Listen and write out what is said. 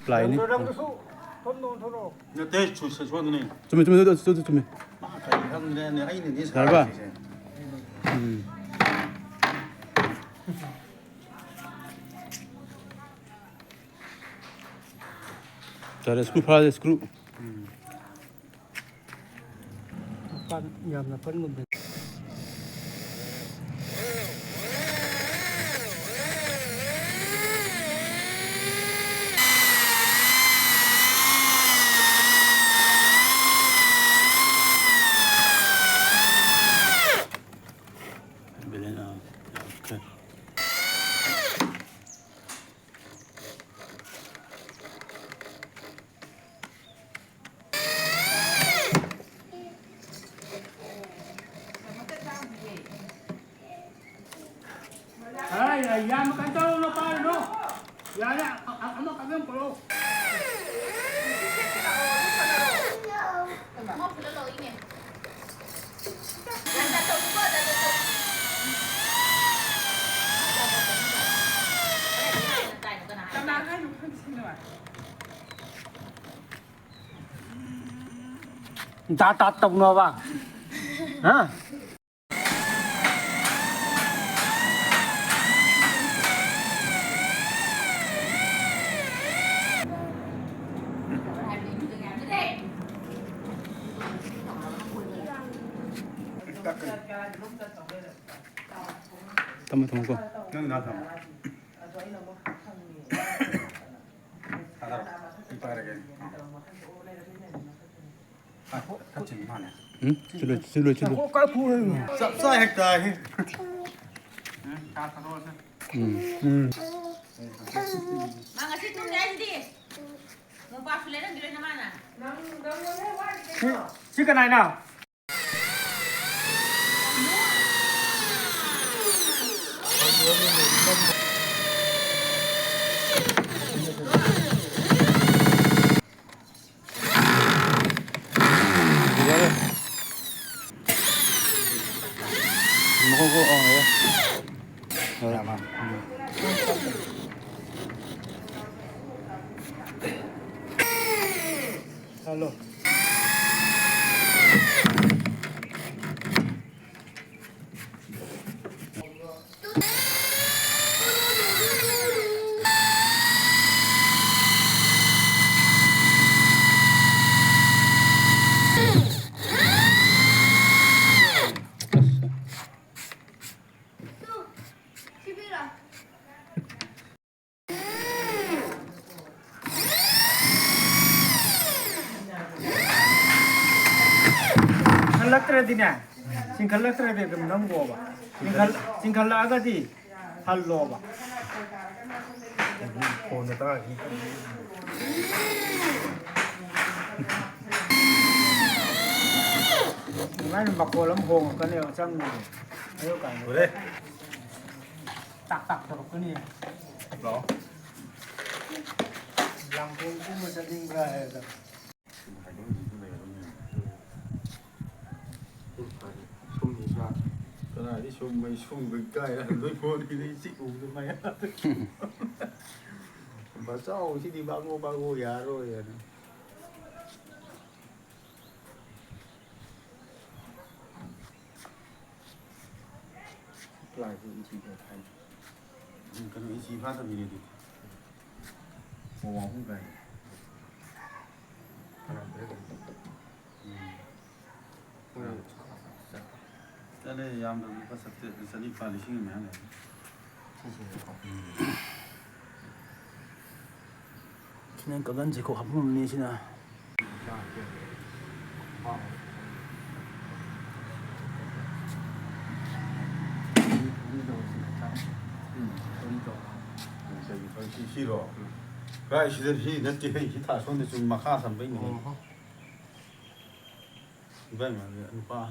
ปลายนี่ 내 주소는 좀 형네 아이는 이 잘 봐. 사람이지. 잘해 스크루 팔아야 돼 스크루. nhầm là phân một mình. Bilin okay. Ay, ya me cantó no padre, no. Ya, ando cambiando por lo. Ta ta tổng nó vào. Hả? Tama tama ko. 형 나도. 하다 이빠르게. 아, 같이 하네. 응? 실로. Cái phu này. 쌉싸 했다. Manga situ guys đi. Mau pas lên di mana? Chứ cái này nào. 먹고 예. 잠깐만. Alo. Halakradina. Sing halakradina kem nam go ba. Sing halagadi hallo ba. 폰에 따라 이 Ngay mặc cô lắm hồn cái này ở trong này. Ayo cả. 그래? Tak thôi cái này. 너. Làm cũng một gia đình về rồi. cái này đi xuống mày xuống bên cạnh là đối phó thì đi chịu cho mày mà sao chứ đi ba ngô già rồi lại cái ý chí của thầy cái ý chí phát ra gì đi màu không gầy cho nên em được có sẽ đi vào lịch sử mẹ này 그냥 꺼간지 그 하품 내시나. 싫어. 그 시대시 늦게 기타 손에 좀 막하산 뱅이. 이번에 뭐 봐.